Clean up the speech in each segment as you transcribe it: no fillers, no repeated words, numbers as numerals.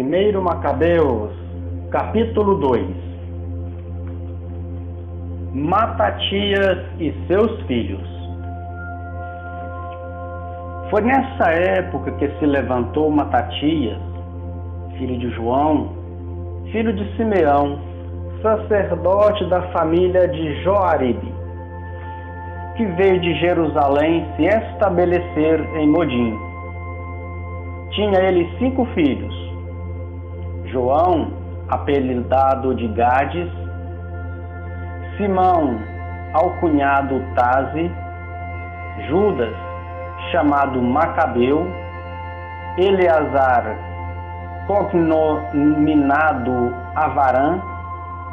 1 Macabeus, capítulo 2. Matatias e seus filhos. Foi nessa época que se levantou Matatias, filho de João, filho de Simeão, sacerdote da família de Joaribe, que veio de Jerusalém se estabelecer em Modim. Tinha ele 5 filhos: João, apelidado de Gades; Simão, alcunhado Taze; Judas, chamado Macabeu; Eleazar, cognominado Avarã;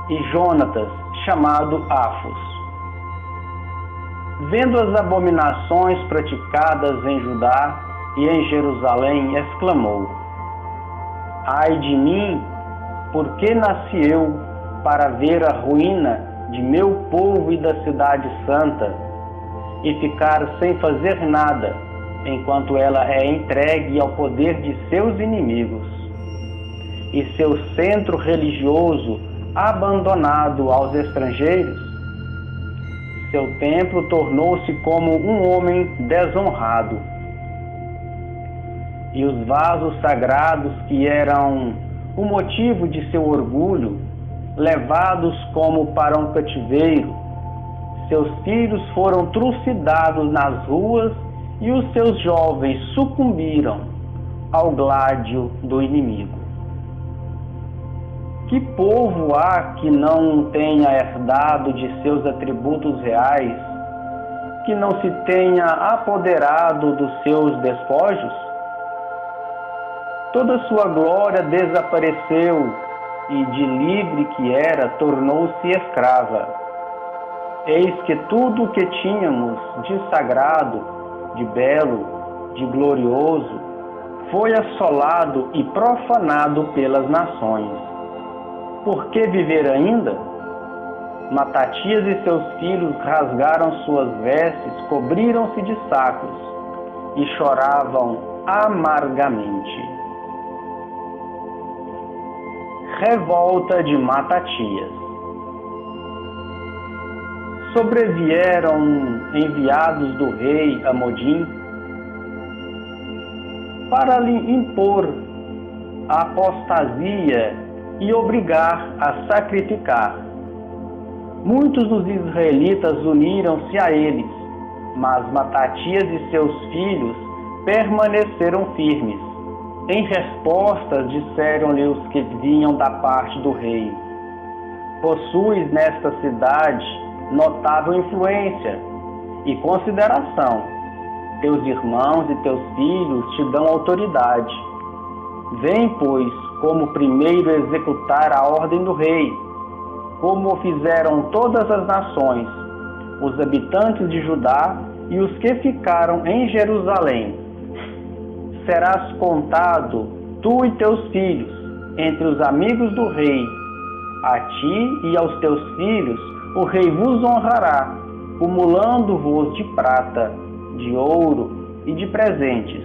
e Jonatas, chamado Afos. Vendo as abominações praticadas em Judá e em Jerusalém, exclamou: Ai de mim, porque nasci eu para ver a ruína de meu povo e da cidade santa, e ficar sem fazer nada, enquanto ela é entregue ao poder de seus inimigos, e seu centro religioso abandonado aos estrangeiros. Seu templo tornou-se como um homem desonrado, e os vasos sagrados, que eram o motivo de seu orgulho, levados como para um cativeiro. Seus filhos foram trucidados nas ruas, e os seus jovens sucumbiram ao gládio do inimigo. Que povo há que não tenha herdado de seus atributos reais, que não se tenha apoderado dos seus despojos? Toda sua glória desapareceu, e de livre que era, tornou-se escrava. Eis que tudo o que tínhamos de sagrado, de belo, de glorioso, foi assolado e profanado pelas nações. Por que viver ainda? Matatias e seus filhos rasgaram suas vestes, cobriram-se de sacos e choravam amargamente. Revolta de Matatias. Sobrevieram enviados do rei a Modim para lhe impor a apostasia e obrigar a sacrificar. Muitos dos israelitas uniram-se a eles, mas Matatias e seus filhos permaneceram firmes. Em resposta, disseram-lhe os que vinham da parte do rei: Possuis nesta cidade notável influência e consideração. Teus irmãos e teus filhos te dão autoridade. Vem, pois, como primeiro executar a ordem do rei, como o fizeram todas as nações, os habitantes de Judá e os que ficaram em Jerusalém. Serás contado, tu e teus filhos, entre os amigos do rei. A ti e aos teus filhos o rei vos honrará, cumulando-vos de prata, de ouro e de presentes.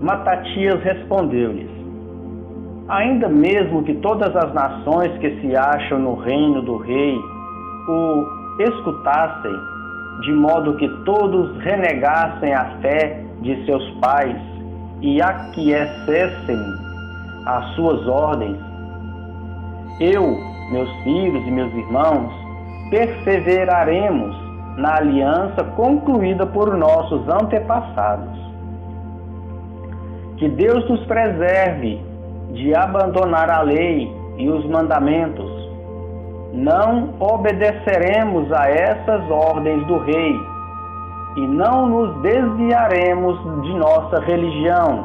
Matatias respondeu-lhes: Ainda mesmo que todas as nações que se acham no reino do rei o escutassem, de modo que todos renegassem a fé de seus pais e aquiescessem às suas ordens, eu, meus filhos e meus irmãos, perseveraremos na aliança concluída por nossos antepassados. Que Deus nos preserve de abandonar a lei e os mandamentos. Não obedeceremos a essas ordens do rei, e não nos desviaremos de nossa religião,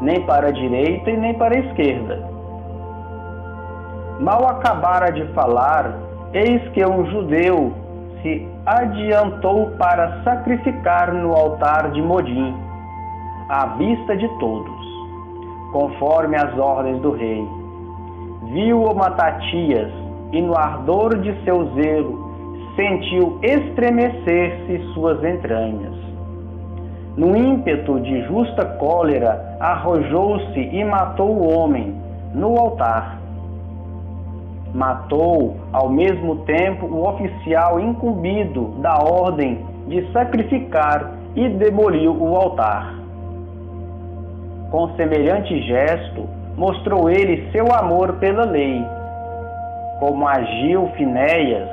nem para a direita e nem para a esquerda. Mal acabara de falar, eis que um judeu se adiantou para sacrificar no altar de Modim, à vista de todos, conforme as ordens do rei. Viu-o Matatias, e no ardor de seu zelo sentiu estremecer-se suas entranhas. No ímpeto de justa cólera, arrojou-se e matou o homem, no altar. Matou, ao mesmo tempo, o oficial incumbido da ordem de sacrificar e demoliu o altar. Com semelhante gesto, mostrou ele seu amor pela lei, como agiu Finéias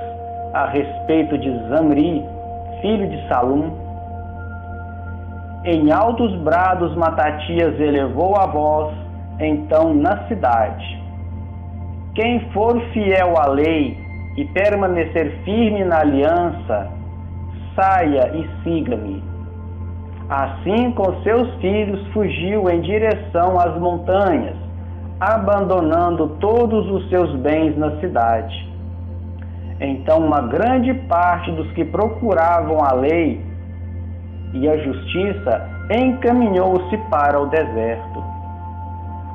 a respeito de Zamri, filho de Salum. Em altos brados Matatias elevou a voz, então na cidade: quem for fiel à lei e permanecer firme na aliança, saia e siga-me. Assim, com seus filhos, fugiu em direção às montanhas, abandonando todos os seus bens na cidade. Então, uma grande parte dos que procuravam a lei e a justiça encaminhou-se para o deserto.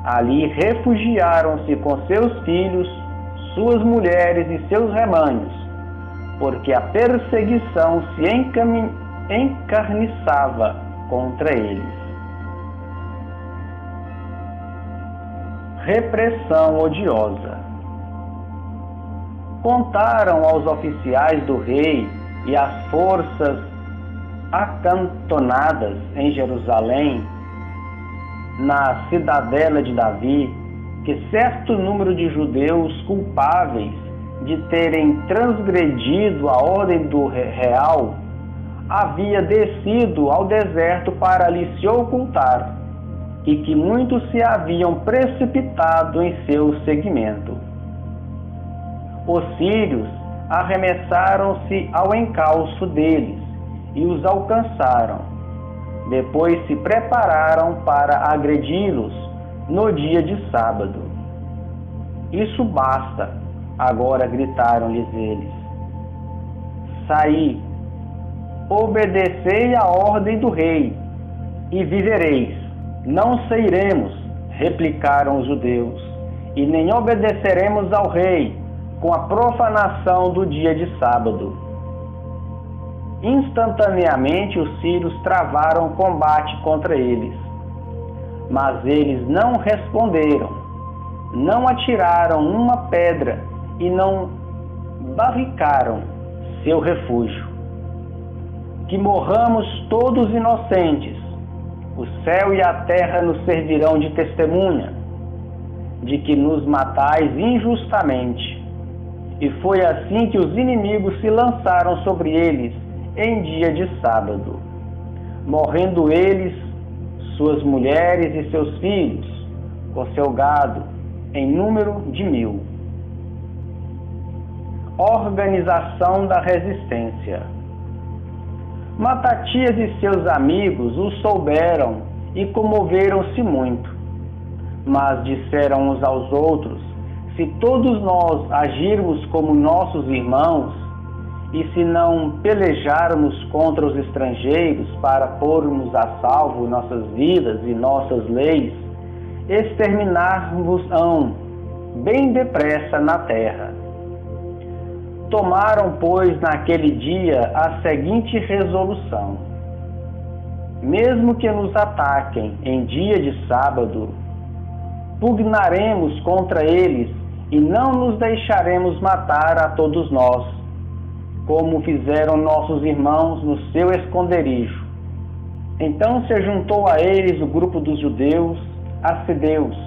Ali refugiaram-se com seus filhos, suas mulheres e seus rebanhos, porque a perseguição se encarniçava contra eles. Repressão odiosa. Contaram aos oficiais do rei e às forças acantonadas em Jerusalém, na cidadela de Davi, que certo número de judeus culpáveis de terem transgredido a ordem do real havia descido ao deserto para ali se ocultar, e que muitos se haviam precipitado em seu seguimento. Os sírios arremessaram-se ao encalço deles e os alcançaram. Depois se prepararam para agredi-los no dia de sábado. Isso basta, agora gritaram-lhes eles. Saí, obedecei à ordem do rei, e vivereis. Não sairemos, replicaram os judeus, e nem obedeceremos ao rei com a profanação do dia de sábado. Instantaneamente os sírios travaram combate contra eles. Mas eles não responderam, não atiraram uma pedra e não barricaram seu refúgio. Que morramos todos inocentes, o céu e a terra nos servirão de testemunha, de que nos matais injustamente. E foi assim que os inimigos se lançaram sobre eles em dia de sábado, morrendo eles, suas mulheres e seus filhos, com seu gado, em número de 1000. Organização da resistência. Matatias e seus amigos o souberam e comoveram-se muito, mas disseram uns aos outros: se todos nós agirmos como nossos irmãos, e se não pelejarmos contra os estrangeiros para pormos a salvo nossas vidas e nossas leis, exterminar-vos-ão bem depressa na terra. Tomaram, pois, naquele dia a seguinte resolução: mesmo que nos ataquem em dia de sábado, pugnaremos contra eles e não nos deixaremos matar a todos nós, como fizeram nossos irmãos no seu esconderijo. Então se juntou a eles o grupo dos judeus, assedeus,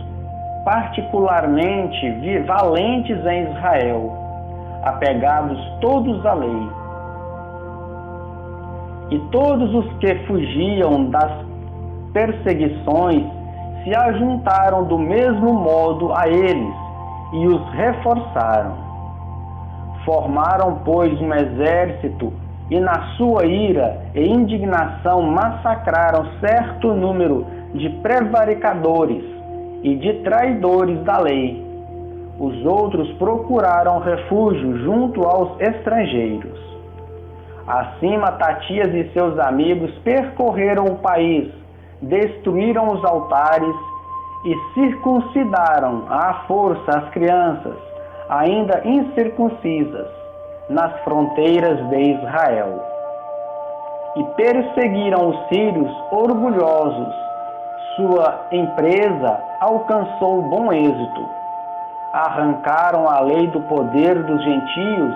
particularmente valentes em Israel, apegados todos à lei. E todos os que fugiam das perseguições se ajuntaram do mesmo modo a eles e os reforçaram. Formaram, pois, um exército e, na sua ira e indignação, massacraram certo número de prevaricadores e de traidores da lei. Os outros procuraram refúgio junto aos estrangeiros. Assim, Matatias e seus amigos percorreram o país, destruíram os altares e circuncidaram à força as crianças, ainda incircuncisas, nas fronteiras de Israel. E perseguiram os sírios orgulhosos, Sua empresa alcançou bom êxito. Arrancaram a lei do poder dos gentios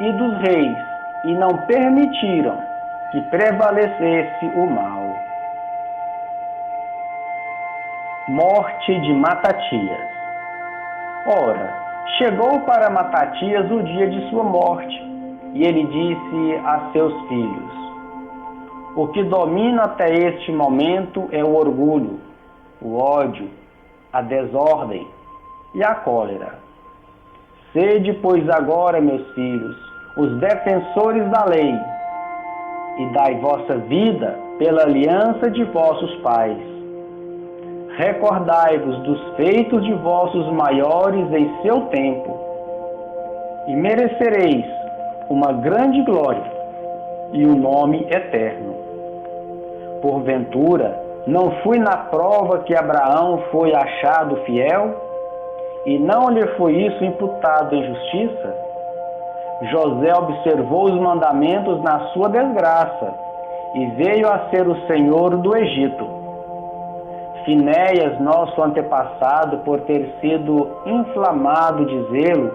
e dos reis e não permitiram que prevalecesse o mal. Morte de Matatias. Ora, chegou para Matatias o dia de sua morte, e ele disse a seus filhos: o que domina até este momento é o orgulho, o ódio, a desordem e a cólera. Sede, pois, agora, meus filhos, os defensores da lei, e dai vossa vida pela aliança de vossos pais. Recordai-vos dos feitos de vossos maiores em seu tempo, e merecereis uma grande glória e o nome eterno. Porventura, não fui na prova que Abraão foi achado fiel, e não lhe foi isso imputado em justiça? José observou os mandamentos na sua desgraça, e veio a ser o senhor do Egito. Finéias, nosso antepassado, por ter sido inflamado de zelo,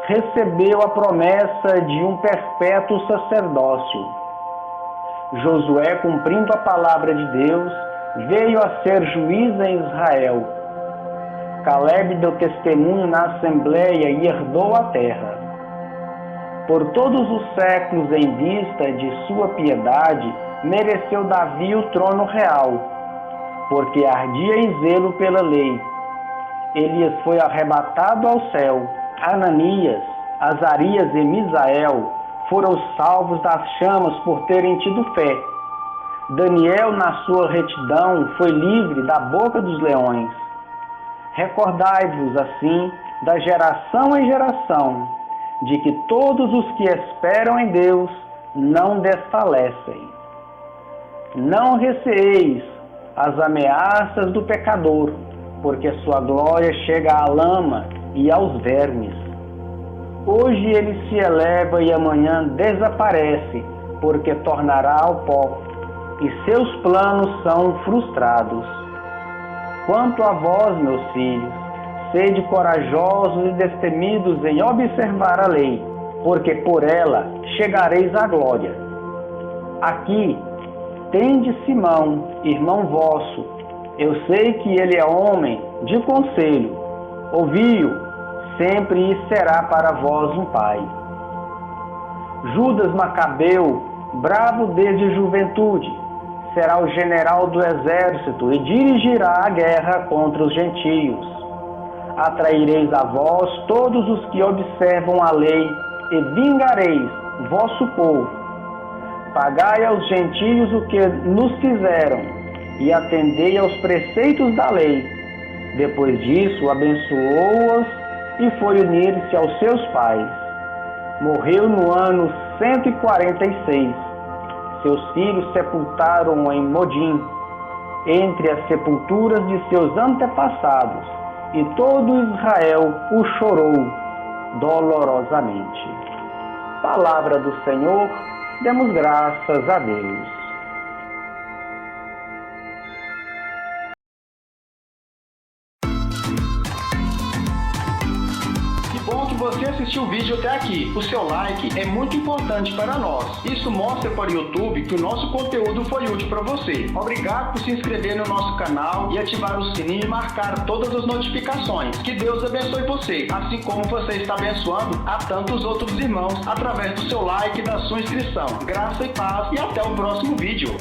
recebeu a promessa de um perpétuo sacerdócio. Josué, cumprindo a palavra de Deus, veio a ser juiz em Israel. Caleb deu testemunho na assembleia e herdou a terra. Por todos os séculos, em vista de sua piedade, mereceu Davi o trono real, porque ardia em zelo pela lei. Elias foi arrebatado ao céu. Ananias, Azarias e Misael foram salvos das chamas por terem tido fé. Daniel, na sua retidão, foi livre da boca dos leões. Recordai-vos, assim, da geração em geração, de que todos os que esperam em Deus não desfalecem. Não receeis as ameaças do pecador, porque sua glória chega à lama e aos vermes. Hoje ele se eleva e amanhã desaparece, porque tornará ao pó, e seus planos são frustrados. Quanto a vós, meus filhos, sede corajosos e destemidos em observar a lei, porque por ela chegareis à glória. Aqui tende Simão, irmão vosso. Eu sei que ele é homem de conselho. Ouvi-o, sempre e será para vós um pai. Judas Macabeu, bravo desde juventude, será o general do exército e dirigirá a guerra contra os gentios. Atraireis a vós todos os que observam a lei e vingareis vosso povo. Pagai aos gentios o que nos fizeram e atendei aos preceitos da lei. Depois disso, abençoou-os e foi unir-se aos seus pais. Morreu no ano 146. Seus filhos sepultaram-o em Modim, entre as sepulturas de seus antepassados, e todo Israel o chorou dolorosamente. Palavra do Senhor, demos graças a Deus. Você assistiu o vídeo até aqui. O seu like é muito importante para nós. Isso mostra para o YouTube que o nosso conteúdo foi útil para você. Obrigado por se inscrever no nosso canal e ativar o sininho e marcar todas as notificações. Que Deus abençoe você, assim como você está abençoando a tantos outros irmãos através do seu like e da sua inscrição. Graça e paz e até o próximo vídeo.